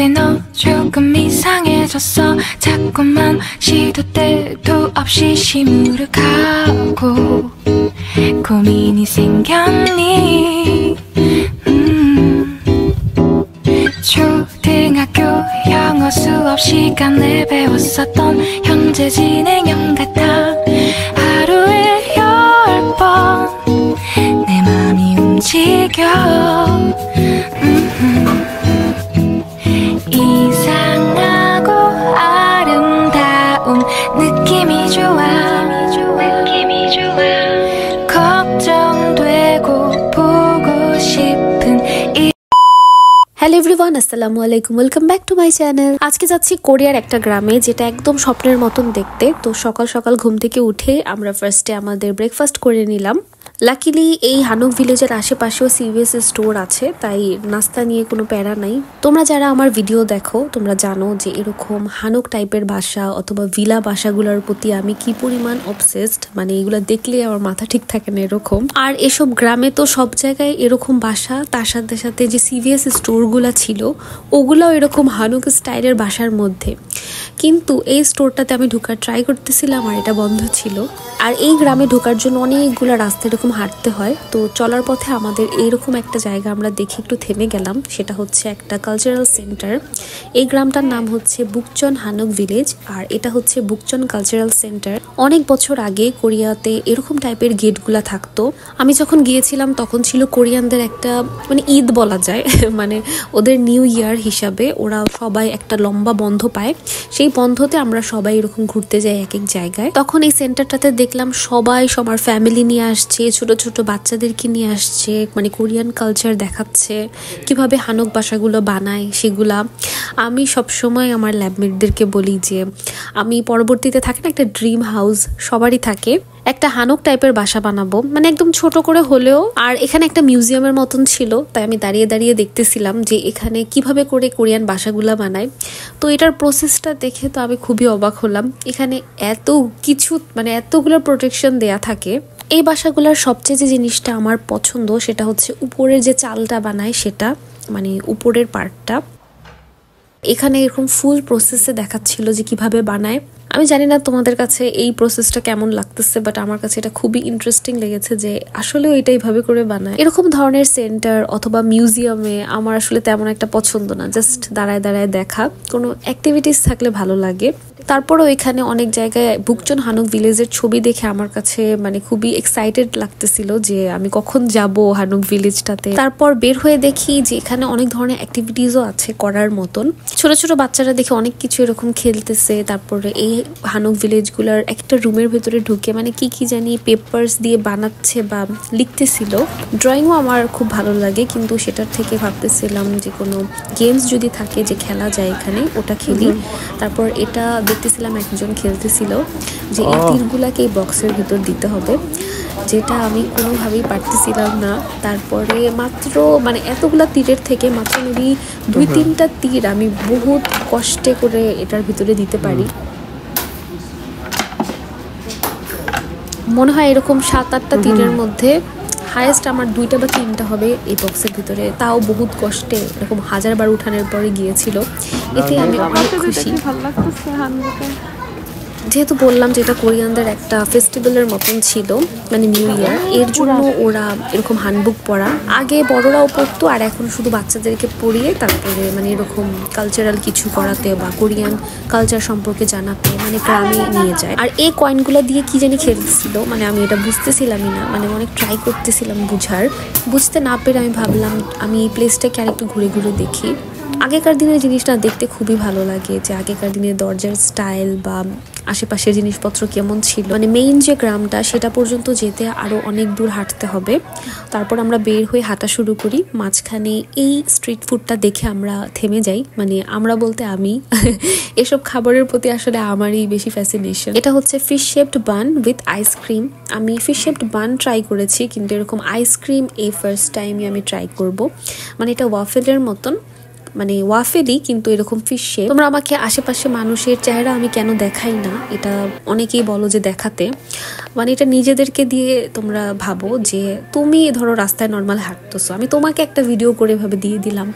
이제 너 조금 이상해졌어. 자꾸만 시도 때도 없이 시무룩하고 고민이 생겼니. 초등학교 영어 수업 시간에 배웠었던 현재 진행형 같아. 하루에 10번 내 맘이 움직여. 이상하고 아름다운 느낌이 좋아. 걱정되고 보고 싶은 hello everyone, আসসালামু আলাইকুম, welcome back to my channel. আজকে যাচ্ছি কোরিয়ার একটা গ্রামে, যেটা একদম স্বপ্নের মতন দেখতে। তো সকাল সকাল ঘুম থেকে উঠে আমরা ফার্স্টে আমাদের ব্রেকফাস্ট করে নিলাম। লাকিলি এই হানুক ভিলেজের আশেপাশেও সিভিএস স্টোর আছে, তাই নাস্তা নিয়ে কোনো প্যারা নাই। তোমরা যারা আমার ভিডিও দেখো তোমরা জানো যে এরকম হানুক টাইপের বাসা অথবা ভিলা বাসাগুলোর প্রতি আমি কি পরিমাণ অবসেসড, মানে এগুলো দেখলে আমার মাথা ঠিক থাকে না এরকম। আর এসব গ্রামে তো সব জায়গায় এরকম বাসা, তার সাথে সাথে যে সিভিএস স্টোরগুলো ছিল ওগুলাও এরকম হানুক স্টাইলের বাসার মধ্যে। কিন্তু এই স্টোরটাতে আমি ঢোকার ট্রাই করতেছিলাম আর এটা বন্ধ ছিল। আর এই গ্রামে ঢোকার জন্য অনেকগুলো রাস্তা এরকম হাঁটতে হয়। তো চলার পথে আমাদের এইরকম একটা জায়গা আমরা দেখে একটু থেমে গেলাম, সেটা হচ্ছে একটা কালচারাল সেন্টার। এই গ্রামটার নাম হচ্ছে বুকচন হানুক ভিলেজ, আর এটা হচ্ছে বুকচন কালচারাল সেন্টার। অনেক বছর আগে কোরিয়াতে এরকম টাইপের গেটগুলা থাকতো। আমি যখন গিয়েছিলাম তখন ছিল কোরিয়ানদের একটা মানে ঈদ বলা যায়, মানে ওদের নিউ ইয়ার হিসাবে ওরা সবাই একটা লম্বা বন্ধ পায়। সেই বন্ধতে আমরা সবাই এরকম ঘুরতে যাই এক এক জায়গায়। তখন এই সেন্টারটাতে দেখলাম সবাই সবার ফ্যামিলি নিয়ে আসছে, ছোট ছোট বাচ্চাদেরকে নিয়ে আসছে, মানে কোরিয়ান কালচার দেখাচ্ছে, কিভাবে হানুক বাসাগুলো বানায় সেগুলা। আমি সবসময় আমার ল্যাবমেটদেরকে বলি যে আমি পরবর্তীতে থাকে না একটা ড্রিম হাউস সবারই থাকে, একটা হানুক টাইপের বাসা বানাবো, মানে একদম ছোট করে হলেও। আর এখানে একটা মিউজিয়ামের মতন ছিল, তাই আমি দাঁড়িয়ে দাঁড়িয়ে দেখতেছিলাম যে এখানে কিভাবে করে কোরিয়ান বাসাগুলা বানায়। তো এটার প্রসেসটা দেখে তো আমি খুবই অবাক হলাম। এখানে এত কিছু, মানে এতগুলো প্রোটেকশন দেয়া থাকে। এই বাসাগুলোর সবচেয়ে যে জিনিসটা আমার পছন্দ সেটা হচ্ছে উপরের যে চালটা বানায় সেটা, মানে উপরের পার্টটা। এখানে এরকম ফুল প্রসেসে দেখাচ্ছিল যে কিভাবে বানায়। আমি জানি না তোমাদের কাছে এই প্রসেসটা কেমন লাগতেছে, বাট আমার কাছে এটা খুবই ইন্টারেস্টিং লেগেছে যে আসলেও এটা এইভাবে করে বানায়। এরকম ধরনের সেন্টার অথবা মিউজিয়ামে আমার আসলে তেমন একটা পছন্দ না, জাস্ট দাঁড়ায় দাঁড়ায় দেখা, কোনো অ্যাক্টিভিটিস থাকলে ভালো লাগে। তারপরেও এখানে অনেক জায়গায় বুকচন হানুক ভিলেজের ছবি দেখে আমার কাছে মানে খুবই এক্সাইটেড লাগতেছিল যে আমি কখন যাব হানুক ভিলেজটাতে। তারপর বের হয়ে দেখি যে এখানে অনেক ধরনের অ্যাক্টিভিটিসও আছে করার মতন। ছোট ছোট বাচ্চারা দেখে অনেক কিছু এরকম খেলতেছে। তারপরে এই হানুক ভিলেজগুলোর একটা রুমের ভেতরে ঢুকে মানে কি জানি পেপারস দিয়ে বানাচ্ছে বা লিখতেছিল। ড্রয়িংও আমার খুব ভালো লাগে, কিন্তু সেটার থেকে ভাবতেছিলাম যে কোনো গেমস যদি থাকে যে খেলা যায় এখানে, ওটা খেলি। তারপর এটা দেখতেছিলাম একজন খেলতেছিল যে এই তীরগুলাকে এই বক্সের ভিতর দিতে হবে, যেটা আমি কোনোভাবেই পারতেছিলাম না। তারপরে মাত্র মানে এতগুলা তীরের থেকে মাত্র মেবি 2-3টা তীর আমি বহুত কষ্টে করে এটার ভিতরে দিতে পারি। মনে হয় এরকম 7-8টা তীরের মধ্যে হাইয়েস্ট আমার 2টা বা 3টা হবে এই বক্সের ভিতরে, তাও বহুত কষ্টে এরকম 1000 বার উঠানোর পরে গিয়েছিল। এতে আমি অনেক খুশি। যেহেতু বললাম যে এটা কোরিয়ানদের একটা ফেস্টিভ্যালের মতন ছিল, মানে নিউ ইয়ার, এর জন্য ওরা এরকম হ্যান্ডবুক পড়া, আগে বড়রাও পড়তো আর এখন শুধু বাচ্চাদেরকে পড়িয়ে তারপরে মানে এরকম কালচারাল কিছু করাতে বা কোরিয়ান কালচার সম্পর্কে জানাতে মানে গ্রামে নিয়ে যায়। আর এই কয়েনগুলো দিয়ে কি জানি খেলতেছিল, মানে আমি এটা বুঝতেছিলামই না, মানে অনেক ট্রাই করতেছিলাম বুঝতে না পেরে আমি ভাবলাম আমি এই প্লেসটাকে আরেকটু ঘুরে ঘুরে দেখি। আগেকার দিনের জিনিসটা দেখতে খুবই ভালো লাগে, যে আগেকার দিনের দরজার স্টাইল বা আশেপাশের জিনিসপত্র কেমন ছিল। মানে মেইন যে গ্রামটা সেটা পর্যন্ত যেতে আরও অনেক দূর হাঁটতে হবে। তারপর আমরা বের হয়ে হাঁটা শুরু করি। মাঝখানে এই স্ট্রিট ফুডটা দেখে আমরা থেমে যাই, মানে আমরা বলতে আমি। এসব খাবারের প্রতি আসলে আমারই বেশি ফ্যাসিনেশন। এটা হচ্ছে fish shaped bun with ice cream. আমি ফিশ শেপড বান ট্রাই করেছি, কিন্তু এরকম আইসক্রিম এই ফার্স্ট টাইমই আমি ট্রাই করব। মানে এটা ওয়াফেলের মতন, মানে ওয়াফেলই কিন্তু এরকম ফিশ শেপ। তোমরা আমাকে আশেপাশে মানুষের চেহারা আমি কেন দেখাই না, এটা অনেকেই বলো যে দেখাতে, মানে এটা নিজেদেরকে দিয়ে তোমরা ভাবো যে তুমি ধরো রাস্তায় নর্মাল হাঁটতেছো, আমি তোমাকে একটা ভিডিও করে ভাবে দিয়ে দিলাম,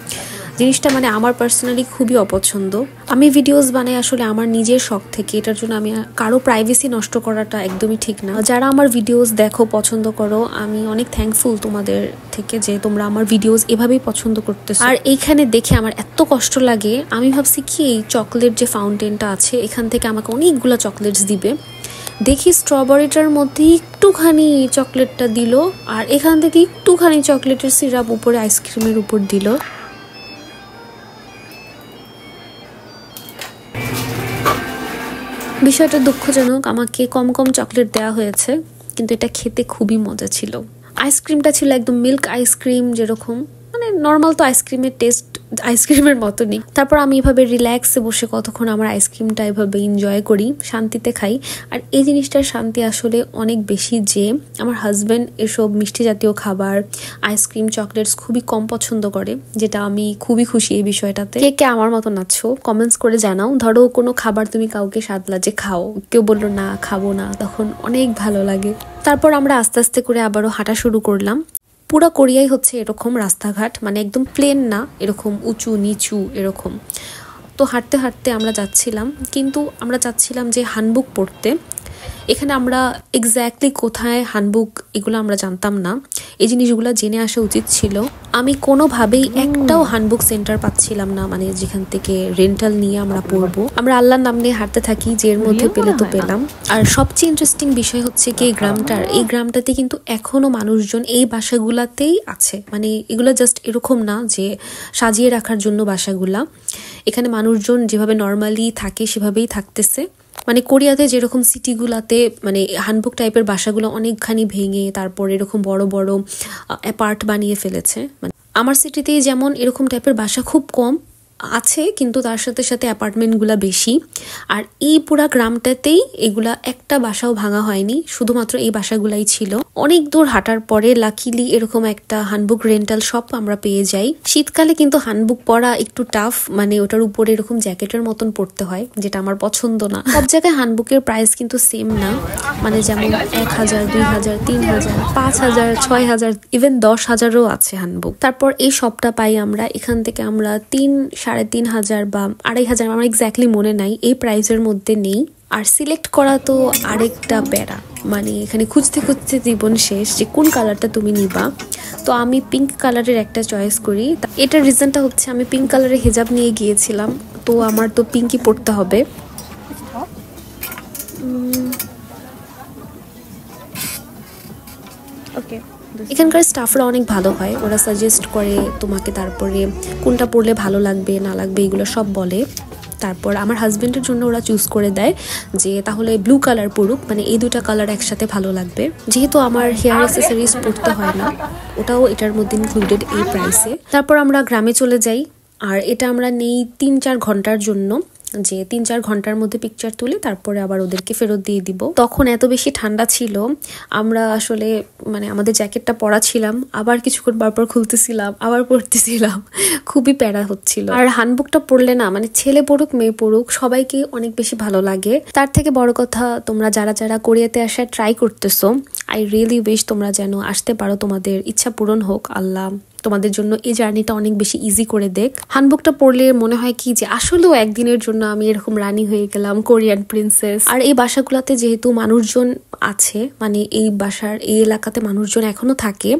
জিনিসটা মানে আমার পার্সোনালি খুবই অপছন্দ। আমি ভিডিওস বানাই আসলে আমার নিজের শখ থেকে, এটার জন্য আমি কারো প্রাইভেসি নষ্ট করাটা একদমই ঠিক না। যারা আমার ভিডিওস দেখো, পছন্দ করো, আমি অনেক থ্যাঙ্কফুল তোমাদের থেকে যে তোমরা আমার ভিডিওস এভাবেই পছন্দ করতেছো। আর এইখানে দেখে আমার এত কষ্ট লাগে, আমি ভাবছি কি এই চকলেট যে ফাউন্টেনটা আছে এখান থেকে আমাকে অনেকগুলো চকলেটস দিবে, দেখি স্ট্রবেরিটার মধ্যে একটুখানি চকলেটটা দিল আর এখান থেকে একটুখানি চকলেটের সিরাপ উপরে আইসক্রিমের উপর দিল। বিষয়টা দুঃখজনক, আমাকে কম কম চকলেট দেওয়া হয়েছে, কিন্তু এটা খেতে খুবই মজা ছিল। আইসক্রিমটা ছিল একদম মিল্ক আইসক্রিম, যেরকম মানে নর্মাল তো আইসক্রিমের টেস্ট আইসক্রিমের মতনই। তারপর আমি এভাবে রিল্যাক্সে বসে কতক্ষণ আমার আইসক্রিমটা এভাবে এনজয় করি, শান্তিতে খাই। আর এই জিনিসটার শান্তি আসলে অনেক বেশি যে আমার হাজব্যান্ড এসব মিষ্টি জাতীয় খাবার, আইসক্রিম, চকলেটস খুবই কম পছন্দ করে, যেটা আমি খুবই খুশি এই বিষয়টাতে। কে কে আমার মতো আছো কমেন্টস করে জানাও। ধরো কোনো খাবার তুমি কাউকে সাধলা যে খাও, কেউ বললো না খাবো না, তখন অনেক ভালো লাগে। তারপর আমরা আস্তে আস্তে করে আবারও হাঁটা শুরু করলাম। পুরো কোরিয়াই হচ্ছে এরকম রাস্তাঘাট, মানে একদম প্লেন না, এরকম উঁচু নিচু এরকম। তো হাঁটতে হাঁটতে আমরা যাচ্ছিলাম, কিন্তু আমরা চাচ্ছিলাম যে হানবুক পড়তে। এখানে আমরা এক্স্যাক্টলি কোথায় হানবুক এগুলো আমরা জানতাম না, এই জিনিসগুলো জেনে আসা উচিত ছিল। আমি কোনোভাবেই একটাও হানবুক সেন্টার পাচ্ছিলাম না, মানে যেখান থেকে রেন্টাল নিয়ে আমরা পড়বো। আমরা আল্লাহর নাম নিয়ে হাঁটতে থাকি, যে এর মধ্যে পেলে তো পেলাম। আর সবচেয়ে ইন্টারেস্টিং বিষয় হচ্ছে কি এই গ্রামটাতে কিন্তু এখনো মানুষজন এই বাসাগুলাতেই আছে, মানে এগুলো জাস্ট এরকম না যে সাজিয়ে রাখার জন্য বাসাগুলা। এখানে মানুষজন যেভাবে নর্মালি থাকে সেভাবেই থাকতেছে। মানে কোরিয়াতে যেরকম সিটিগুলাতে মানে হানবুক টাইপের বাসাগুলো অনেকখানি ভেঙে তারপর এরকম বড় বড় অ্যাপার্ট বানিয়ে ফেলেছে। মানে আমার সিটিতেই যেমন এরকম টাইপের বাসা খুব কম আছে, কিন্তু তার সাথে সাথে অ্যাপার্টমেন্টগুলা বেশি। আর এই পুরা গ্রামটাতেই এগুলা একটা বাসাও ভাঙা হয়নি, শুধুমাত্র এই বাসাগুলাই ছিল। অনেক দূর হাঁটার পরে লাকিলি এরকম একটা হানবুক রেন্টাল শপ আমরা পেয়ে যাই। শীতকালে কিন্তু হানবুক পরা একটু টাফ, মানে ওটার উপরে এরকম জ্যাকেটের মতন পড়তে হয়, যেটা আমার পছন্দ না। সব জায়গায় হানবুকের প্রাইস কিন্তু সেম না, মানে যেমন 1000, 2000, 3000, 5000, 6000, ইভেন 10,000ও আছে হানবুক। তারপর এই শপটা পাই আমরা, এখান থেকে আমরা 3,500 বা 2500, আমার এক্স্যাক্টলি মনে নাই, এই প্রাইসের মধ্যে নেই। আর সিলেক্ট করা তো আরেকটা প্যারা, মানে এখানে খুঁজতে খুঁজতে জীবন শেষ যে কোন কালারটা তুমি নিবা। তো আমি পিঙ্ক কালারের একটা চয়েস করি। এটার রিজনটা হচ্ছে আমি পিঙ্ক কালারের হিজাব নিয়ে গিয়েছিলাম, তো আমার তো পিঙ্কই পড়তে হবে। ওকে, এখানকার স্টাফরা অনেক ভালো হয়, ওরা সাজেস্ট করে তোমাকে, তারপরে কোনটা পরলে ভালো লাগবে না লাগবে এগুলো সব বলে। তারপর আমার হাজবেন্ডের জন্য ওরা চুজ করে দেয় যে তাহলে ব্লু কালার পরুক, মানে এই দুটা কালার একসাথে ভালো লাগবে। যেহেতু আমার হেয়ার অ্যাক্সেসরিজ পরতে হয় না, ওটাও এটার মধ্যে ইনক্লুডেড এই প্রাইসে। তারপর আমরা গ্রামে চলে যাই, আর এটা আমরা নেই 3-4 ঘন্টার জন্য, যে 3-4 ঘন্টার মধ্যে পিকচার তুলে তারপরে আবার ওদেরকে ফেরত দিয়ে দিব। তখন এত বেশি ঠান্ডা ছিল, আমরা আসলে মানে আমাদের জ্যাকেটটা পরা ছিলাম, আবার কিছুক্ষণ পর খুলতেছিলাম, আবার পরতেছিলাম, খুবই প্যারা হচ্ছিল। আর হানবুকটা পরলে না, মানে ছেলে পড়ুক মেয়ে পড়ুক সবাইকে অনেক বেশি ভালো লাগে। তার থেকে বড় কথা, তোমরা যারা যারা কোরিয়াতে আসার ট্রাই করতেছো, আই রিয়েলি উইশ তোমরা যেন আসতে পারো, তোমাদের ইচ্ছা পূরণ হোক। আল্লাহ তোমাদের জন্য এই জার্নিটা অনেক বেশি ইজি করে দেখ। হানবুকটা পরলে মনে হয় কি যে আসলেও একদিনের জন্য আমি এরকম রানী হয়ে গেলাম, কোরিয়ান প্রিন্সেস। আর এই বাসাগুলোতে যেহেতু মানুষজন আছে, মানে এই বাসার এই এলাকাতে মানুষজন এখনো থাকে,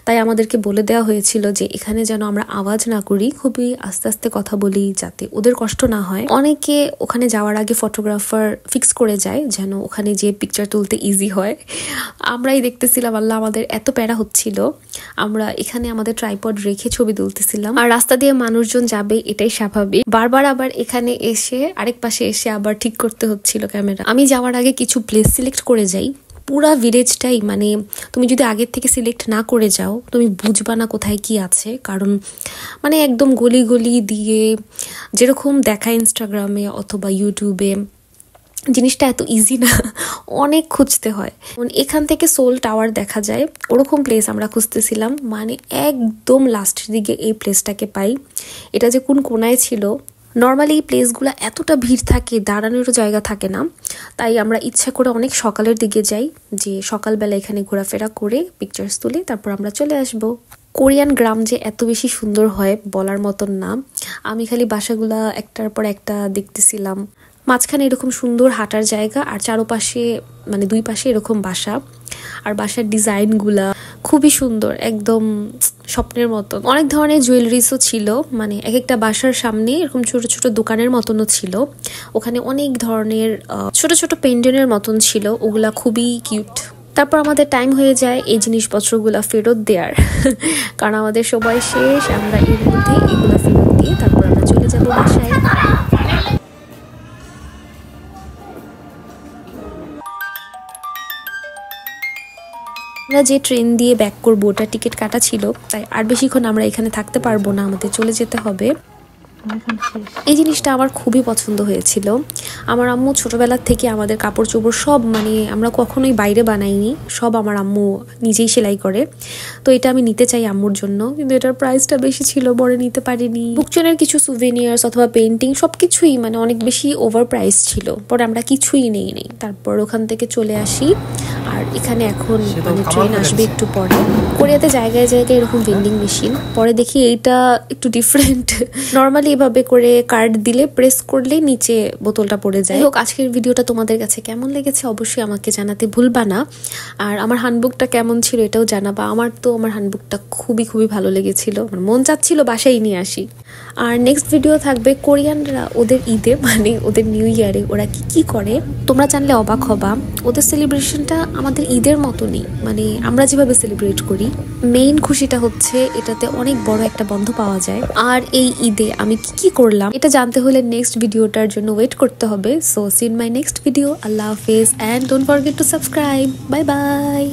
তাই আমাদেরকে বলে দেওয়া হয়েছিল যে এখানে যেন আমরা আওয়াজ না করি, খুবই আস্তে আস্তে কথা বলি, যাতে ওদের কষ্ট না হয়। অনেকে ওখানে যাওয়ার আগে ফটোগ্রাফার ফিক্স করে যায় যেন ওখানে যে পিকচার তুলতে ইজি হয়। আমরাই দেখতেছিলাম, আল্লাহ আমাদের এত প্যারা হচ্ছিল, আমরা এখানে আমাদের ট্রাইপড রেখে ছবি তুলতেছিলাম। আর রাস্তা দিয়ে মানুষজন যাবে, এটাই স্বাভাবিক। বারবার আবার এখানে এসে আরেক পাশে এসে আবার ঠিক করতে হচ্ছিল ক্যামেরা। আমি যাওয়ার আগে কিছু প্লেস সিলেক্ট করে যাই। পুরা ভিলেজটাই, মানে তুমি যদি আগের থেকে সিলেক্ট না করে যাও তুমি বুঝবা না কোথায় কি আছে, কারণ মানে একদম গলি গলি দিয়ে যেরকম দেখায় ইনস্টাগ্রামে অথবা ইউটিউবে, জিনিসটা এত ইজি না, অনেক খুঁজতে হয়। এখান থেকে সোল টাওয়ার দেখা যায়, ওরকম প্লেস আমরা খুঁজতেছিলাম, মানে একদম লাস্টের দিকে এই প্লেসটাকে পাই। এটা যে কোন কোনায় ছিল, নর্মালি এই প্লেসগুলো এতটা ভিড় থাকে, দাঁড়ানোরও জায়গা থাকে না, তাই আমরা ইচ্ছা করে অনেক সকালের দিকে যাই, যে সকালবেলা এখানে ঘোরাফেরা করে পিকচার্স তুলে তারপর আমরা চলে আসবো। কোরিয়ান গ্রাম যে এত বেশি সুন্দর হয় বলার মতন না। আমি খালি বাসাগুলা একটার পর একটা দেখতেছিলাম, মাঝখানে এরকম সুন্দর হাঁটার জায়গা আর চারপাশে মানে দুই পাশে এরকম বাসা, আর বাসার ডিজাইনগুলা খুবই সুন্দর, একদম স্বপ্নের মতন। অনেক ধরনের জুয়েলারিসও ছিল, মানে এক একটা বাসার সামনে এরকম ছোট ছোট দোকানের মতনও ছিল। ওখানে অনেক ধরনের ছোট ছোট পেন্ডেন্টের মতন ছিল, ওগুলা খুবই কিউট। তারপর আমাদের টাইম হয়ে যায় এই জিনিসপত্রগুলা ফেরত দেওয়ার কারণ আমাদের সময় শেষ। আমরা এর মধ্যে এগুলা ফেরত দিয়ে তারপর আমরা চলে যাব বাসায়। আমরা যে ট্রেন দিয়ে ব্যাক করবো ওটা টিকিট কাটা ছিল, তাই আর বেশিক্ষণ আমরা এখানে থাকতে পারবো না, আমাদের চলে যেতে হবে। এই জিনিসটা আমার খুবই পছন্দ হয়েছিল। আমার আম্মু ছোটবেলার থেকে আমাদের কাপড় চোপড় সব, মানে আমরা কখনোই বাইরে বানাইনি, সব আমার আম্মু নিজেই সেলাই করে। তো এটা আমি নিতে চাই আম্মুর জন্য, কিন্তু এটার প্রাইসটা বেশি ছিল, পরে নিতে পারিনি। বুকচনের কিছু সুভেনিয়ার্স অথবা পেন্টিং সবকিছুই মানে অনেক বেশি ওভার প্রাইস ছিল, পরে আমরা কিছুই নেই। তারপর ওখান থেকে চলে আসি, আর এখানে এখন মানে ট্রেন আসবে একটু পরে। কোরিয়াতে জায়গায় জায়গায় এরকম ভেন্ডিং মেশিন, পরে দেখি এইটা একটু ডিফারেন্ট। নর্মালি এভাবে করে কার্ড দিলে প্রেস করলেই নিচে বোতলটা পড়ে যায়। হোক, আজকের ভিডিওটা তোমাদের কাছে কেমন লেগেছে অবশ্যই আমাকে জানাতে ভুলবা না। আর আমার হ্যান্ডবুকটা কেমন ছিল এটাও জানাবা। আমার হ্যান্ডবুকটা খুবই ভালো লেগেছিল, মন চাচ্ছিল বাসায় নিয়ে আসি। আর নেক্সট ভিডিও থাকবে কোরিয়ানরা ওদের ঈদে, মানে ওদের নিউ ইয়ারে ওরা কি করে, তোমরা জানলে অবাক হবা। ওদের সেলিব্রেশনটা আমাদের ঈদের মতনই, মানে আমরা যেভাবে সেলিব্রেট করি। মেইন খুশিটা হচ্ছে এটাতে অনেক বড় একটা বন্ধ পাওয়া যায়। আর এই ঈদে আমি কি করলাম এটা জানতে হলে নেক্সট ভিডিওটার জন্য ওয়েট করতে হবে। So see in my next video. আল্লাহ হাফেজ, and don't forget to subscribe. Bye by.